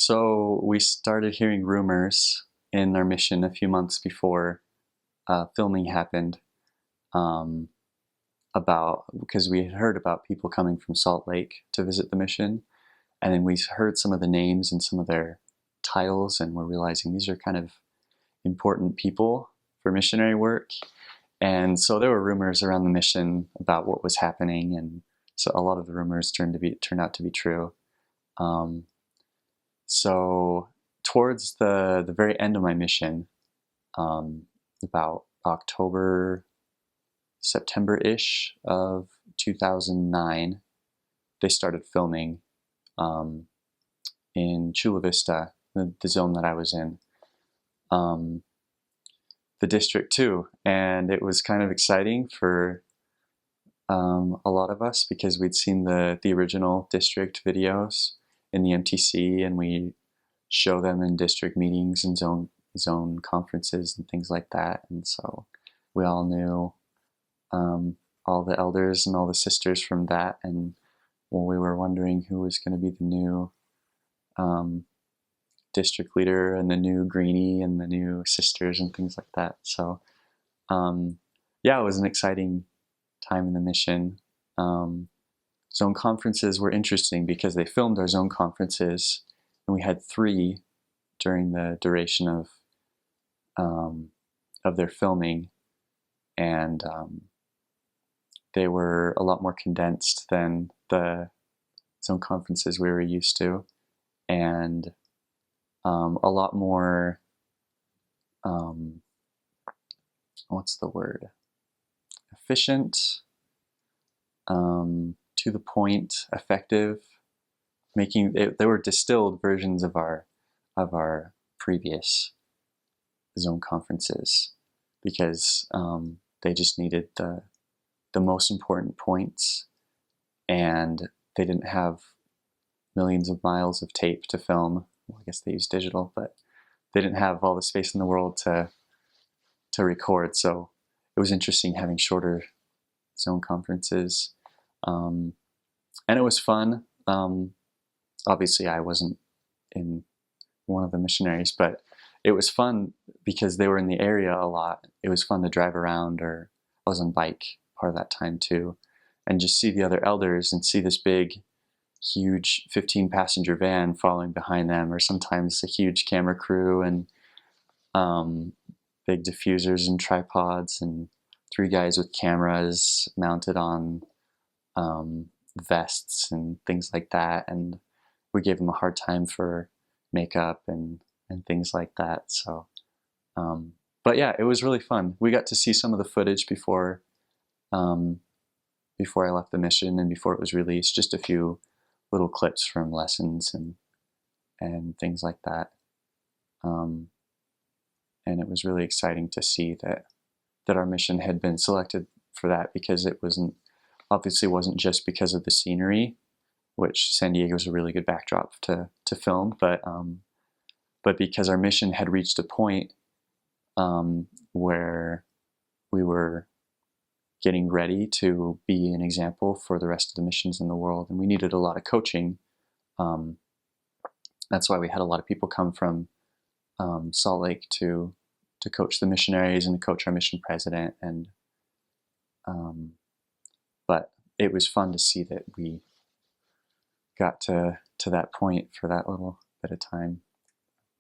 So we started hearing rumors in our mission a few months before filming happened, um, about because we had heard about people coming from Salt Lake to visit the mission, and then we heard some of the names and some of their titles, and we're realizing these are kind of important people for missionary work. And so there were rumors around the mission about what was happening, and so a lot of the rumors turned out to be true. Um, So towards the very end of my mission, about October, September-ish of 2009, they started filming um, in Chula Vista, the zone that I was in, um, the district too. And it was kind of exciting for a lot of us because we'd seen the original district videos in the MTC, and we show them in district meetings and zone conferences and things like that. And so we all knew all the elders and all the sisters from that. And when we were wondering who was going to be the new um, district leader and the new greenie and the new sisters and things like that. So yeah, it was an exciting time in the mission. Zone conferences were interesting because they filmed our zone conferences, and we had 3 during the duration of their filming, and they were a lot more condensed than the zone conferences we were used to, and a lot more what's the word? Efficient, to the point, effective. They were distilled versions of our previous zone conferences because they just needed the most important points, and they didn't have millions of miles of tape to film. Well, I guess they used digital, but they didn't have all the space in the world to record. So it was interesting having shorter zone conferences, and it was fun. Obviously, I wasn't in one of the missionaries, but it was fun because they were in the area a lot. It was fun to drive around, or I was on bike part of that time too, and just see the other elders and see this big, huge 15-passenger van following behind them, or sometimes a huge camera crew and big diffusers and tripods, and 3 guys with cameras mounted on vests and things like that. And we gave them a hard time for makeup and things like that. So, but yeah, it was really fun. We got to see some of the footage um, before I left the mission and before it was released. Just a few little clips from lessons and things like that. And it was really exciting to see that our mission had been selected for that, because it obviously wasn't just because of the scenery, which San Diego is a really good backdrop to film, but because our mission had reached a point where we were getting ready to be an example for the rest of the missions in the world, and we needed a lot of coaching. That's why we had a lot of people come from Salt Lake to coach the missionaries and to coach our mission president. And but it was fun to see that we got to that point for that little bit of time.